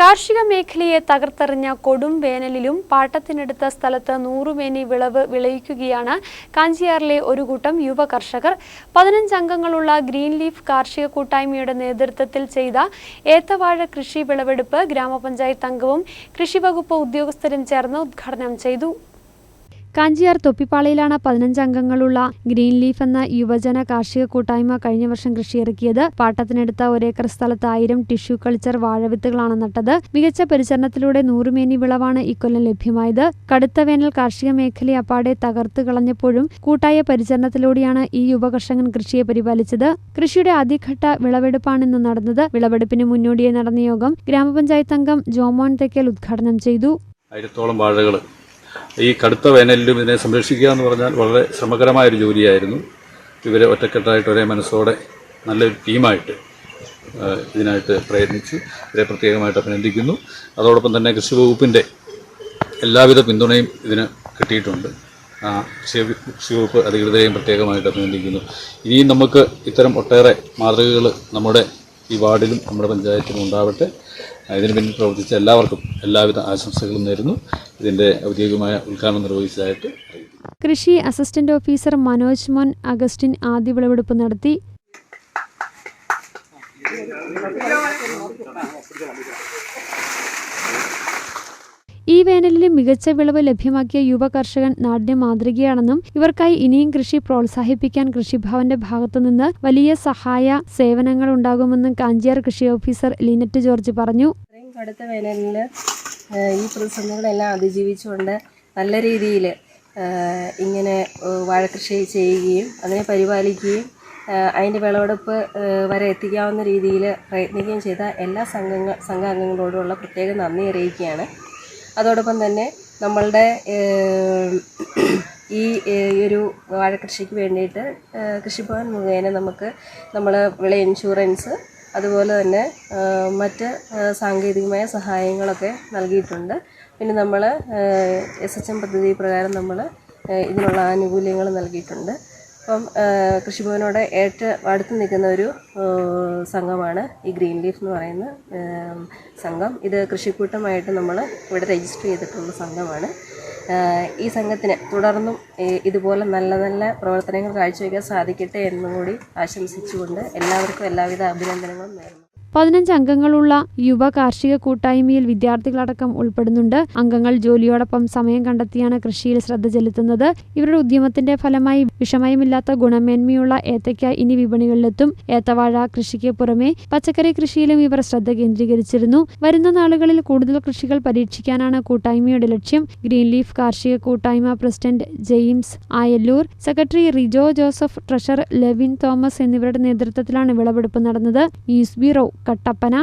കാർഷിക മേഖലയെ തകർത്തെറിഞ്ഞ കൊടും വേനലിലും പാട്ടത്തിനെടുത്ത സ്ഥലത്ത് 100 മേനി വിളവ് വിളയിക്കുകയാണ് കാഞ്ചിയാറിലെ ഒരു കൂട്ടം യുവ കർഷകർ. 15 അംഗങ്ങളുള്ള ഗ്രീൻ ലീഫ് കാർഷിക കൂട്ടായ്മയുടെ നേതൃത്വത്തിൽ ചെയ്ത ഏത്തവാഴ കൃഷി വിളവെടുപ്പ് ഗ്രാമപഞ്ചായത്ത് അംഗവും കൃഷിവകുപ്പ് ഉദ്യോഗസ്ഥരും ചേർന്ന് ഉദ്ഘാടനം ചെയ്തു. കാഞ്ചിയാർ തൊപ്പിപ്പാളയിലാണ് 15 അംഗങ്ങളുള്ള ഗ്രീൻ ലീഫ് എന്ന യുവജന കാർഷിക കൂട്ടായ്മ കഴിഞ്ഞ വർഷം കൃഷിയിറക്കിയത്. പാട്ടത്തിനെടുത്ത 1 ഏക്കർ സ്ഥലത്ത് 1000 ടിഷ്യൂ കൾച്ചർ വാഴവിത്തുകളാണ് നട്ടത്. മികച്ച പരിചരണത്തിലൂടെ 100 മേനി വിളവാണ് ഇക്കൊല്ലം ലഭ്യമായത്. കടുത്ത വേനൽ കാർഷിക മേഖലയെ അപ്പാടെ തകർത്തു കളഞ്ഞപ്പോഴും കൂട്ടായ പരിചരണത്തിലൂടെയാണ് ഈ യുവ കർഷകൻ കൃഷിയെ പരിപാലിച്ചത്. കൃഷിയുടെ ആദ്യഘട്ട വിളവെടുപ്പാണ് ഇന്ന് നടന്നത്. വിളവെടുപ്പിന് മുന്നോടിയായി നടന്ന യോഗം ഗ്രാമപഞ്ചായത്ത് അംഗം ജോമോൻ തെക്കേൽ ഉദ്ഘാടനം ചെയ്തു. 1000-ഓളം വാഴകൾ ഈ കടുത്ത വേനലിലും ഇതിനെ സംരക്ഷിക്കുക എന്ന് പറഞ്ഞാൽ വളരെ ശ്രമകരമായൊരു ജോലിയായിരുന്നു. ഇവരെ ഒറ്റക്കെട്ടായിട്ട് ഒരേ മനസ്സോടെ നല്ലൊരു ടീമായിട്ട് ഇതിനായിട്ട് പ്രയത്നിച്ചു. ഇവരെ പ്രത്യേകമായിട്ട് അഭിനന്ദിക്കുന്നു. അതോടൊപ്പം തന്നെ കൃഷി വകുപ്പിൻ്റെ എല്ലാവിധ പിന്തുണയും ഇതിന് കിട്ടിയിട്ടുണ്ട്. കൃഷി വകുപ്പ് അധികൃതരെയും പ്രത്യേകമായിട്ട് അഭിനന്ദിക്കുന്നു. ഇനിയും നമുക്ക് ഇത്തരം ഒട്ടേറെ മാതൃകകൾ നമ്മുടെ ഈ വാർഡിലും നമ്മുടെ പഞ്ചായത്തിലും ഉണ്ടാവട്ടെ. ഇതിനു പിന്നിൽ പ്രവർത്തിച്ച എല്ലാവർക്കും എല്ലാവിധ ആശംസകളും നേരുന്നു. ഇതിൻ്റെ ഔദ്യോഗികമായ ഉദ്ഘാടനം നിർവഹിച്ചതായിട്ട് അറിയിക്കുന്നു. കൃഷി അസിസ്റ്റന്റ് ഓഫീസർ മനോജ് മോൻ അഗസ്റ്റിൻ ആദ്യ വിളവെടുപ്പ് നടത്തി. ഈ വേനലിലും മികച്ച വിളവ് ലഭ്യമാക്കിയ യുവ കർഷകൻ നാടിന്റെ മാതൃകയാണെന്നും ഇവർക്കായി ഇനിയും കൃഷി പ്രോത്സാഹിപ്പിക്കാൻ കൃഷിഭവന്റെ ഭാഗത്തുനിന്ന് വലിയ സഹായ സേവനങ്ങൾ ഉണ്ടാകുമെന്നും കാഞ്ചിയാർ കൃഷി ഓഫീസർ ലിനറ്റ് ജോർജ് പറഞ്ഞു. കടുത്ത വേനലിൽ ഈ പ്രതിസന്ധികളെല്ലാം അതിജീവിച്ചുകൊണ്ട് നല്ല രീതിയിൽ ഇങ്ങനെ വാഴക്കൃഷി ചെയ്യുകയും അതിനെ പരിപാലിക്കുകയും അതിൻ്റെ വിളവെടുപ്പ് വരെ എത്തിക്കാവുന്ന രീതിയിൽ പ്രയത്നിക്കുകയും ചെയ്ത എല്ലാ സംഘാംഗങ്ങളോടുള്ള പ്രത്യേക നന്ദി അറിയിക്കുകയാണ്. അതോടൊപ്പം തന്നെ നമ്മളുടെ ഈ ഒരു വാഴക്കൃഷിക്ക് വേണ്ടിയിട്ട് കൃഷിഭവൻ മുഖേന നമ്മൾ വിള ഇൻഷുറൻസ് അതുപോലെ തന്നെ മറ്റ് സാങ്കേതികമായ സഹായങ്ങളൊക്കെ നൽകിയിട്ടുണ്ട്. പിന്നെ നമ്മൾ SHM പദ്ധതി പ്രകാരം നമ്മൾ ഇതിനുള്ള ആനുകൂല്യങ്ങൾ നൽകിയിട്ടുണ്ട്. അപ്പം കൃഷിഭവനോട് അടുത്ത് നിൽക്കുന്ന ഒരു സംഘമാണ് ഈ ഗ്രീൻ ലീഫ് എന്ന് പറയുന്ന സംഘം. ഇത് കൃഷിക്കൂട്ടമായിട്ട് നമ്മൾ ഇവിടെ രജിസ്റ്റർ ചെയ്തിട്ടുള്ള സംഘമാണ്. ഈ സംഘത്തിന് തുടർന്നും ഇതുപോലെ നല്ല നല്ല പ്രവർത്തനങ്ങൾ കാഴ്ചവെക്കാൻ സാധിക്കട്ടെ എന്നും കൂടി ആശംസിച്ചുകൊണ്ട് എല്ലാവർക്കും എല്ലാവിധ അഭിനന്ദനങ്ങളും നേരുന്നു. 15 അംഗങ്ങളുള്ള യുവ കാർഷിക കൂട്ടായ്മയിൽ വിദ്യാർത്ഥികളടക്കം ഉൾപ്പെടുന്നുണ്ട്. അംഗങ്ങൾ ജോലിയോടൊപ്പം സമയം കണ്ടെത്തിയാണ് കൃഷിയിൽ ശ്രദ്ധ ചെലുത്തുന്നത്. ഇവരുടെ ഉദ്യമത്തിന്റെ ഫലമായി വിഷമയമില്ലാത്ത ഗുണമേന്മയുള്ള ഏത്തയ്ക്ക ഇനി വിപണികളിലെത്തും. ഏത്തവാഴ കൃഷിക്ക് പുറമെ പച്ചക്കറി കൃഷിയിലും ഇവർ ശ്രദ്ധ കേന്ദ്രീകരിച്ചിരുന്നു. വരുന്ന നാളുകളിൽ കൂടുതൽ കൃഷികൾ പരീക്ഷിക്കാനാണ് കൂട്ടായ്മയുടെ ലക്ഷ്യം. ഗ്രീൻ ലീഫ് കാർഷിക കൂട്ടായ്മ president James Ayallur, secretary Rijo Joseph, treasurer Levin Thomas എന്നിവരുടെ നേതൃത്വത്തിലാണ് വിളവെടുപ്പ് നടന്നത്. News bureau, Kattappana.